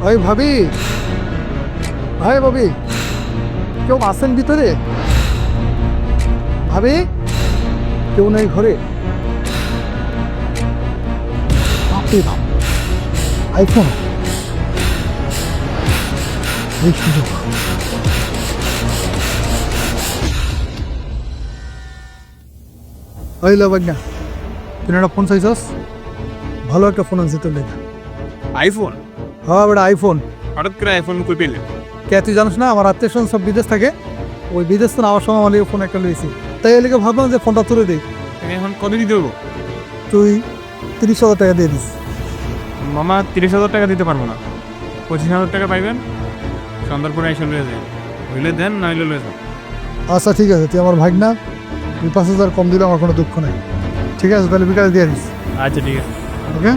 ওই ভাবি, ভাই ভাবি, কেউ আছেন ভিতরে? ভাবি, কেউ নেই ঘরে? বাপরে বাপ, আইফোন, এই সুযোগ। ওই লাবণ্যা, তুই একটা ফোন চাইছস? ভালো একটা ফোন আনছি তোর লেগে। আইফোন? হ্যাঁ বেটা, আইফোন। হঠাৎ করে আইফোন কই পেলে? কে তুই জানিস না, আমার আত্মীয় স্বজন সব বিদেশ থাকে, ওই বিদেশ তো আমার সময় আমার ফোন একটা লইছি, তাই এর লেগে ভাবলাম যে ফোনটা তুলে দিই। তুমি এখন কত দিতে হবো? তুই 30,000 টাকা দিয়ে দিস। মামা 30,000 টাকা দিতে পারবো না, 25,000 টাকা পাইবেন, সন্ধ্যার পরে এসে লয়ে যায়, হইলে দেন না হইলে লয়ে যান। আচ্ছা ঠিক আছে, তুই আমার ভাগ না, তুই 5,000 কম দিলে আমার কোনো দুঃখ নাই। ঠিক আছে, তাহলে বিকালে দিয়ে দিস। আচ্ছা ঠিক আছে। ওকে।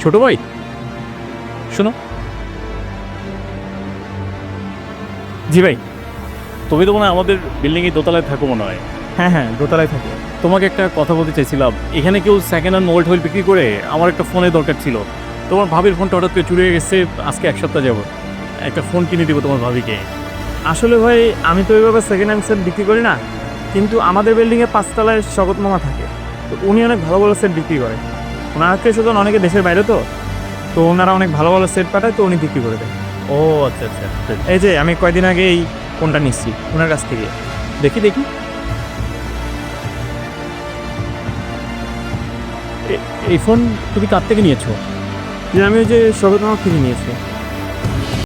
ছোট ভাই শোনো। জি ভাই, তুমি তো মনে হয় আমাদের বিল্ডিংয়ে দোতলায় থাকো মনে হয়। হ্যাঁ হ্যাঁ, দোতলায় থাকি। তোমাকে একটা কথা বলতে চাইছিলাম, এখানে কেউ সেকেন্ড হ্যান্ড মোবাইল টোবাইল বিক্রি করে? আমার একটা ফোনের দরকার ছিল। তোমার ভাবির ফোনটা হঠাৎ করে চুরি হয়ে গেছে, আজকে 1 সপ্তাহ যাব। একটা ফোন কিনে দিব তোমার ভাবিকে। আসলে ভাই আমি তো এইভাবে সেকেন্ড হ্যান্ড সেট বিক্রি করি না, কিন্তু আমাদের বিল্ডিংয়ে 5 তলায় স্বগত মামা থাকে, তো উনি অনেক ভালো ভালো সেট বিক্রি করে। ওনার আত্মীয় স্বজন অনেকে দেশের বাইরে, তো ওনারা অনেক ভালো ভালো সেট পাঠায়, তো উনি বিক্রি করে দেয়। ও আচ্ছা আচ্ছা, এই যে আমি কয়দিন আগে এই ফোনটা নিচ্ছি ওনার কাছ থেকে। দেখি দেখি। এই ফোন তুমি কার থেকে নিয়েছো? যে আমি ওই যে স্বগত মামা থেকে নিয়েছি।